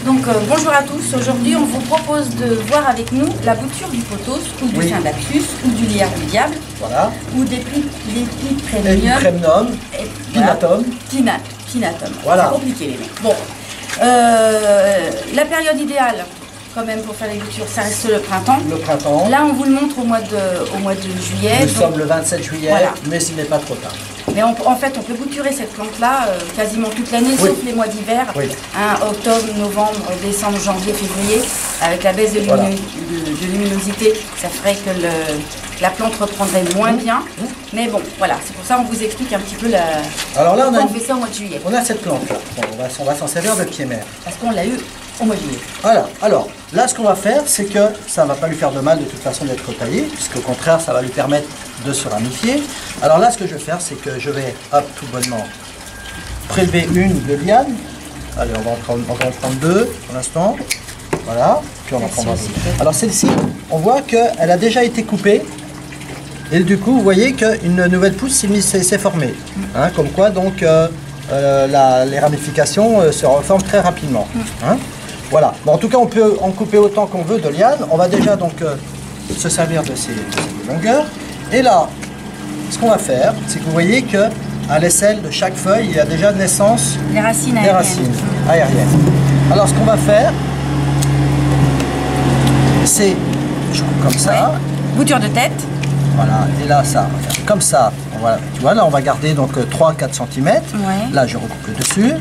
Donc bonjour à tous, aujourd'hui on vous propose de voir avec nous la bouture du pothos ou du Syndactus ou du liard du diable, voilà, ou des Premium, Pinatum. Pinatum, Voilà. C'est compliqué les mecs. Bon, la période idéale quand même pour faire les boutures, ça reste le printemps. Le printemps. Là on vous le montre au mois de juillet. Nous sommes le 27 juillet, voilà. Mais ce n'est pas trop tard. Mais en fait, on peut bouturer cette plante-là quasiment toute l'année, sauf les mois d'hiver, octobre, novembre, décembre, janvier, février. Avec la baisse de luminosité, ça ferait que la plante reprendrait moins bien. Mais bon, voilà, c'est pour ça qu'on vous explique un petit peu la... Alors là, on fait ça au mois de juillet. On a cette plante-là, on va s'en servir de pied-mère. Parce qu'on l'a eu au mois de juillet. Voilà, alors là, ce qu'on va faire, c'est que ça ne va pas lui faire de mal de toute façon d'être taillé, puisqu'au contraire, ça va lui permettre de se ramifier. Alors là, ce que je vais faire, c'est que je vais, hop, tout bonnement, prélever une ou deux lianes. Allez, on va en prendre deux pour l'instant. Voilà, puis on en prendra deux. Alors celle-ci, on voit qu'elle a déjà été coupée. Et du coup, vous voyez qu'une nouvelle pousse s'est formée. Hein, comme quoi, donc, les ramifications se reforment très rapidement. Hein. Voilà. Bon, en tout cas, on peut en couper autant qu'on veut de lianes. On va déjà donc se servir de ces longueurs. Et là, ce qu'on va faire, c'est que vous voyez qu'à l'aisselle de chaque feuille, il y a déjà naissance des racines aériennes. Alors, ce qu'on va faire, c'est comme ça. Bouture de tête. Voilà, et là, ça, on va faire comme ça. Voilà. Tu vois, là, on va garder donc 3-4 cm. Ouais. Là, je recoupe le dessus.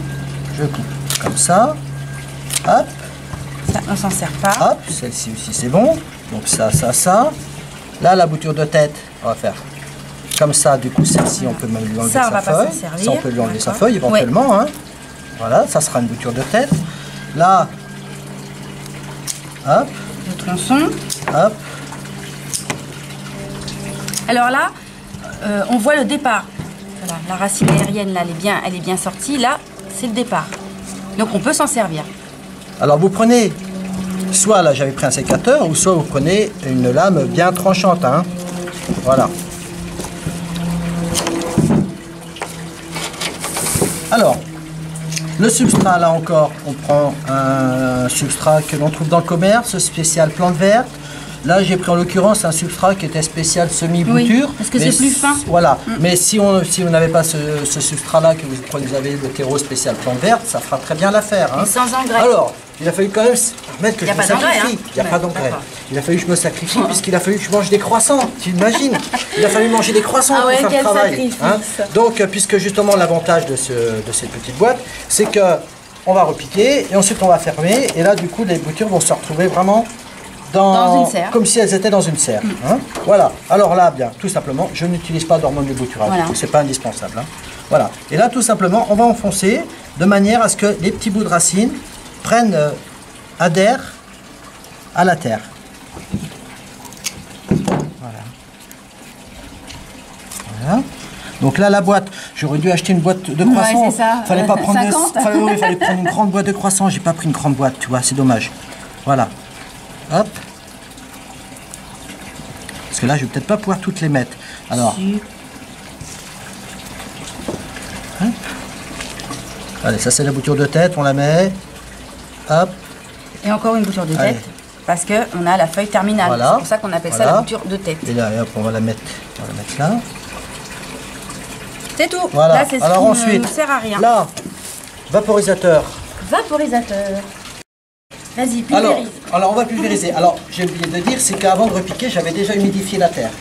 Je coupe comme ça. Hop. Ça, on s'en sert pas. Hop, celle-ci aussi, c'est bon. Donc ça. Là, la bouture de tête, on va faire comme ça. Du coup, celle-ci, on peut même lui enlever sa feuille. Ça, on peut lui enlever sa feuille éventuellement. Hein. Voilà, ça sera une bouture de tête. Là, hop. Le tronçon. Hop. Alors là, on voit le départ. Voilà, la racine aérienne, là, elle est bien sortie. Là, c'est le départ. Donc, on peut s'en servir. Alors, vous prenez, soit là, j'avais pris un sécateur, ou soit vous prenez une lame bien tranchante. Hein. Voilà. Alors, le substrat, là encore, on prend un substrat que l'on trouve dans le commerce, spécial plante verte. Là, j'ai pris en l'occurrence un substrat qui était spécial semi-bouture. Parce que c'est plus fin. Voilà. Mais si vous n'avez pas ce substrat-là, que vous avez le terreau spécial plante verte, ça fera très bien l'affaire. Hein. Et sans engrais. Alors, il a fallu quand même mettre que je me sacrifie. Il n'y a pas d'engrais. Il a fallu que je me sacrifie puisqu'il a fallu que je mange des croissants. Tu imagines? Il a fallu manger des croissants pour faire le travail. Hein. Donc, puisque justement l'avantage de cette petite boîte, c'est que on va repiquer et ensuite on va fermer. Et là, du coup, les boutures vont se retrouver vraiment dans une serre. Comme si elles étaient dans une serre. Hein. Voilà. Alors là, bien, tout simplement, je n'utilise pas d'hormones de bouturage. Voilà. C'est pas indispensable. Hein. Voilà. Et là, tout simplement, on va enfoncer de manière à ce que les petits bouts de racines adhèrent à la terre. Voilà. Voilà. Donc là, la boîte, j'aurais dû acheter une boîte de croissants. Ouais, c'est ça. Fallait pas prendre fallait prendre une grande boîte de croissants. J'ai pas pris une grande boîte, tu vois, c'est dommage. Voilà. Hop. Parce que là, je vais peut-être pas pouvoir toutes les mettre. Alors. Hop. Allez, ça c'est la bouture de tête, on la met. Hop. Et encore une bouture de tête. Parce qu'on a la feuille terminale. Voilà. C'est pour ça qu'on appelle ça la bouture de tête. Et là, hop, on va la mettre là. C'est tout. Voilà. Là, c'est ce alors qui ensuite, ne sert à rien. Là, vaporisateur. Vaporisateur. Vas-y, pulvérise. Alors, on va pulvériser. Alors, j'ai oublié de dire, c'est qu'avant de repiquer, j'avais déjà humidifié la terre.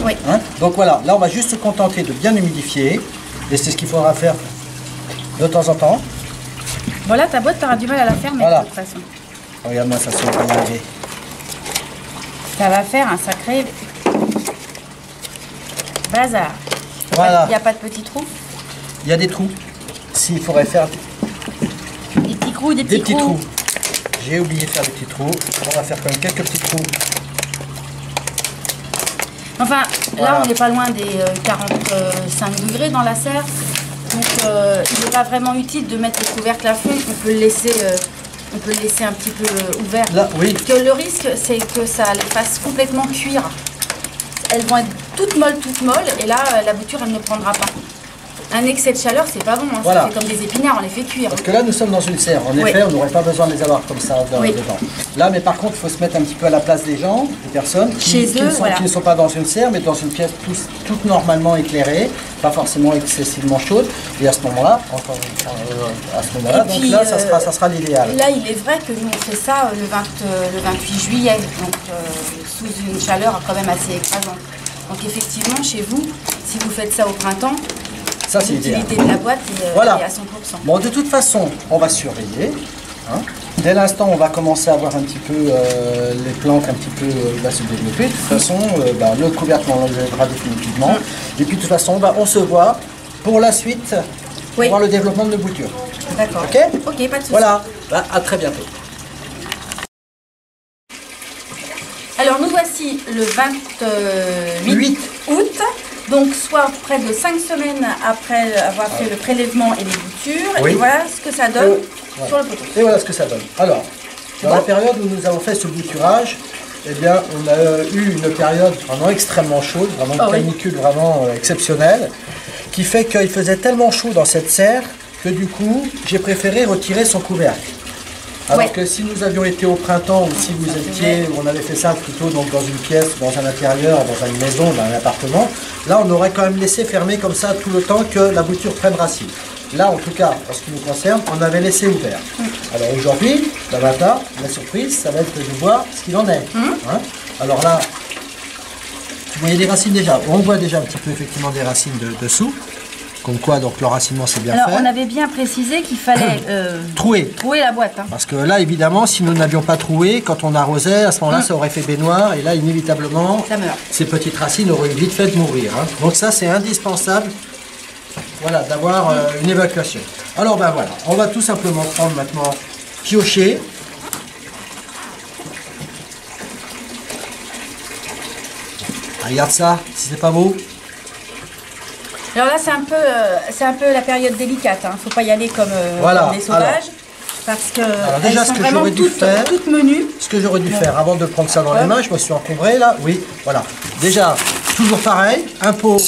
Oui. Hein. Donc voilà, là, on va juste se contenter de bien humidifier. Et c'est ce qu'il faudra faire de temps en temps. Voilà, ta boîte, tu auras du mal à la fermer de toute façon. Regarde-moi ça, ça va y arriver. Ça va faire un sacré bazar. Voilà. Il n'y a pas de petits trous? Il y a des trous. S'il faudrait faire des petits trous, des petits trous. J'ai oublié de faire des petits trous. On va faire quand même quelques petits trous. Enfin, voilà. Là, on n'est pas loin des 45 degrés dans la serre. Donc, il n'est pas vraiment utile de mettre le couvercle à fond. On peut le laisser un petit peu ouvert. Là, oui. Parce que le risque, c'est que ça les fasse complètement cuire. elles vont être toutes molles, et là, la bouture, elle ne prendra pas. Un excès de chaleur, c'est pas bon, hein. Voilà. Ça fait comme des épinards, on les fait cuire. Parce que là, nous sommes dans une serre. En effet, on n'aurait pas besoin de les avoir comme ça dedans. Là, mais par contre, il faut se mettre un petit peu à la place des gens, des personnes qui ne sont pas dans une serre, mais dans une pièce toute normalement éclairée, pas forcément excessivement chaude. Et à ce moment-là, donc là, ça sera l'idéal. Là, il est vrai que nous, on fait ça le 28 juillet, donc sous une chaleur quand même assez écrasante. Donc effectivement, chez vous, si vous faites ça au printemps, ça, c'est l'idéal. L'utilité de la boîte est à 100%. Bon, de toute façon, on va surveiller. Hein. Dès l'instant, on va commencer à voir un petit peu les plantes, un petit peu va se développer. De toute façon, le couvercle, on l'enlèvera définitivement. Et puis, de toute façon, on se voit pour la suite, pour voir le développement de nos boutures. D'accord. Ok ? Ok, pas de souci. Voilà, à très bientôt. Alors, nous voici le 28 août. Donc, soit près de 5 semaines après avoir fait le prélèvement et les boutures. Et voilà ce que ça donne sur le poteau. Et voilà ce que ça donne. Alors, dans la période où nous avons fait ce bouturage, eh bien, on a eu une période vraiment extrêmement chaude, vraiment une canicule vraiment exceptionnelle, qui fait qu'il faisait tellement chaud dans cette serre que du coup, j'ai préféré retirer son couvercle. Alors que si nous avions été au printemps ou si vous étiez, on avait fait ça plutôt donc dans une pièce, dans un intérieur, dans une maison, dans un appartement, là on aurait quand même laissé fermer comme ça tout le temps que la bouture prenne racine. Là en tout cas, en ce qui nous concerne, on avait laissé ouvert. Alors aujourd'hui, matin, la surprise, ça va être de voir ce qu'il en est. Hein. Alors là, vous voyez les racines déjà, on voit déjà un petit peu effectivement des racines dessous. Comme quoi, donc l'enracinement c'est bien fait. Alors on avait bien précisé qu'il fallait trouer la boîte. Hein. Parce que là, évidemment, si nous n'avions pas troué, quand on arrosait, à ce moment-là, ça aurait fait baignoire. Et là, inévitablement, ces petites racines auraient vite fait de mourir. Hein. Donc ça, c'est indispensable, voilà, d'avoir une évacuation. Alors ben voilà, on va tout simplement prendre maintenant, piocher. Regarde ça, si c'est pas beau. Alors là, c'est un peu la période délicate. Hein. Faut pas y aller comme les sauvages, parce que déjà, ce que j'aurais dû faire, toutes menues. Ce que j'aurais dû faire avant de prendre ça dans les mains, je me suis encombré là. Oui, voilà. Déjà, toujours pareil, un pot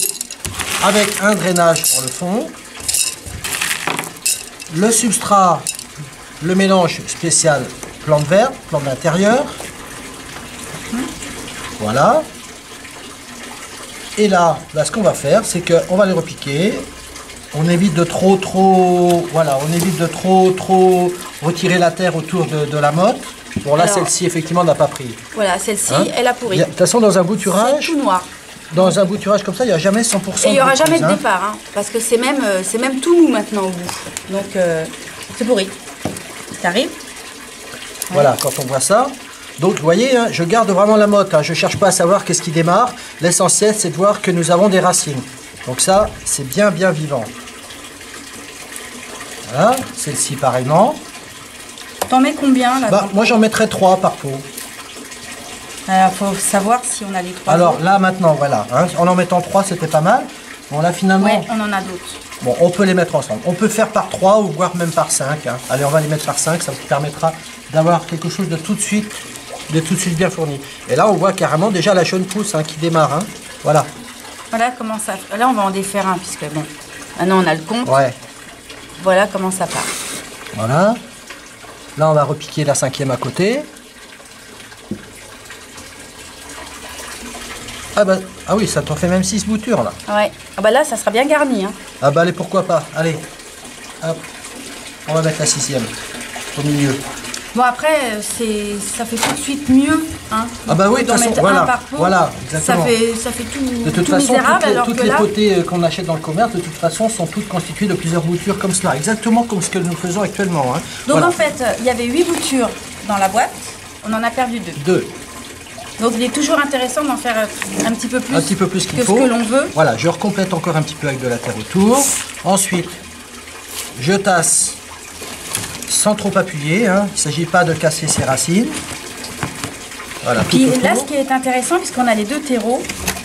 avec un drainage dans le fond, le substrat, le mélange spécial plante verte, plante d'intérieur. Voilà. Et là, ce qu'on va faire, c'est qu'on va les repiquer. On évite de trop retirer la terre autour de la motte. Bon là, celle-ci, effectivement, n'a pas pris. Voilà, celle-ci, elle a pourri. De toute façon, dans un bouturage, c'est tout noir. Dans un bouturage comme ça, il n'y a jamais 100% Et il n'y aura jamais de départ, hein, parce que c'est même tout mou maintenant au bout. Donc, c'est pourri. Ça arrive. Voilà, quand on voit ça. Donc, vous voyez, hein, je garde vraiment la motte. Hein, je ne cherche pas à savoir qu'est-ce qui démarre. L'essentiel, c'est de voir que nous avons des racines. Donc ça, c'est bien vivant. Voilà, celle-ci pareillement. T'en mets combien là? Moi, j'en mettrais 3 par pot. Il faut savoir si on a les 3. Alors là, maintenant, voilà. Hein, en mettant 3, c'était pas mal. Bon, là, finalement... Ouais, on en a d'autres. Bon, on peut les mettre ensemble. On peut faire par 3 ou voire même par 5. Hein. Allez, on va les mettre par 5. Ça vous permettra d'avoir quelque chose de tout de suite bien fourni. Et là, on voit carrément déjà la jeune pousse qui démarre. Hein. Voilà. Voilà comment ça... Là, on va en défaire un, puisque bon, maintenant on a le compte. Ouais. Voilà comment ça part. Voilà. Là, on va repiquer la 5e à côté. Ah oui, ça t'en fait même 6 boutures, là. Ouais. Là, ça sera bien garni. Hein. Allez, pourquoi pas. Allez. Hop. On va mettre la 6e au milieu. Bon, après, ça fait tout de suite mieux. Hein. Oui, de toute façon, voilà, exactement. Ça fait tout, de toute tout façon, misérable. toutes les potées qu'on achète dans le commerce, de toute façon, sont toutes constituées de plusieurs boutures comme cela. Exactement comme ce que nous faisons actuellement. Hein. Donc, en fait, il y avait 8 boutures dans la boîte. On en a perdu 2. 2. Donc, il est toujours intéressant d'en faire un petit peu plus, qu'il faut. Ce que l'on veut. Voilà, je recomplète encore un petit peu avec de la terre autour. Ensuite, je tasse sans trop appuyer. Hein. Il ne s'agit pas de casser ses racines. Voilà, puis là, ce qui est intéressant, puisqu'on a les 2 terreaux,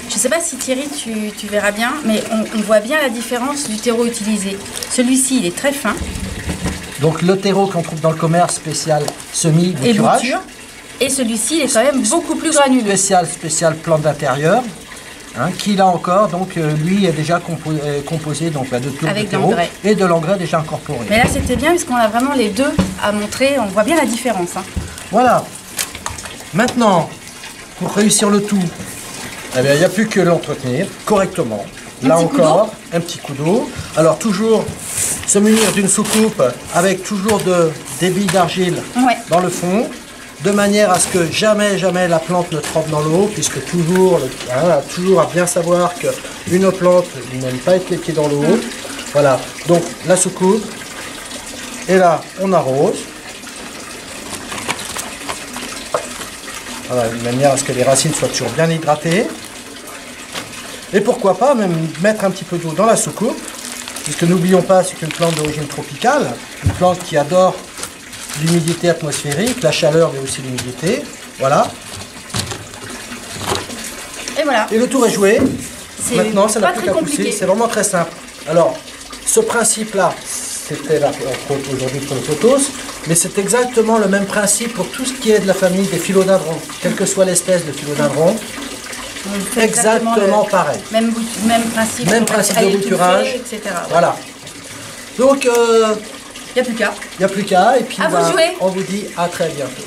je ne sais pas si Thierry, tu verras bien, mais on voit bien la différence du terreau utilisé. Celui-ci, il est très fin. Donc le terreau qu'on trouve dans le commerce spécial semi-bouturage. Et celui-ci, il est quand même beaucoup plus granuleux. Spécial plante d'intérieur. hein, qui là encore, donc lui est déjà composé donc, de tours de terreau et de l'engrais déjà incorporé. Mais là c'était bien puisqu'on a vraiment les deux à montrer, on voit bien la différence. Hein. Voilà. Maintenant, pour réussir le tout, eh bien, il n'y a plus que l'entretenir correctement. Là encore, un petit coup d'eau. Alors toujours se munir d'une soucoupe avec toujours des billes d'argile dans le fond, de manière à ce que jamais la plante ne trempe dans l'eau, puisque toujours à bien savoir qu'une plante n'aime pas être les pieds dans l'eau. Voilà, donc la soucoupe, et là on arrose. Voilà, de manière à ce que les racines soient toujours bien hydratées. Et pourquoi pas même mettre un petit peu d'eau dans la soucoupe, puisque n'oublions pas, c'est une plante d'origine tropicale, une plante qui adore l'humidité atmosphérique, la chaleur mais aussi l'humidité. Voilà. Et voilà. Et le tour est joué. Maintenant, ça n'a pas plus très qu'à pousser. C'est vraiment très simple. Alors, ce principe-là, c'était là aujourd'hui pour le pothos, mais c'est exactement le même principe pour tout ce qui est de la famille des philodendrons, quelle que soit l'espèce de philodendron. Exactement pareil. Même principe de bouturage, etc. Voilà. Donc, il n'y a plus qu'à. Il n'y a plus qu'à, et puis on vous dit à très bientôt.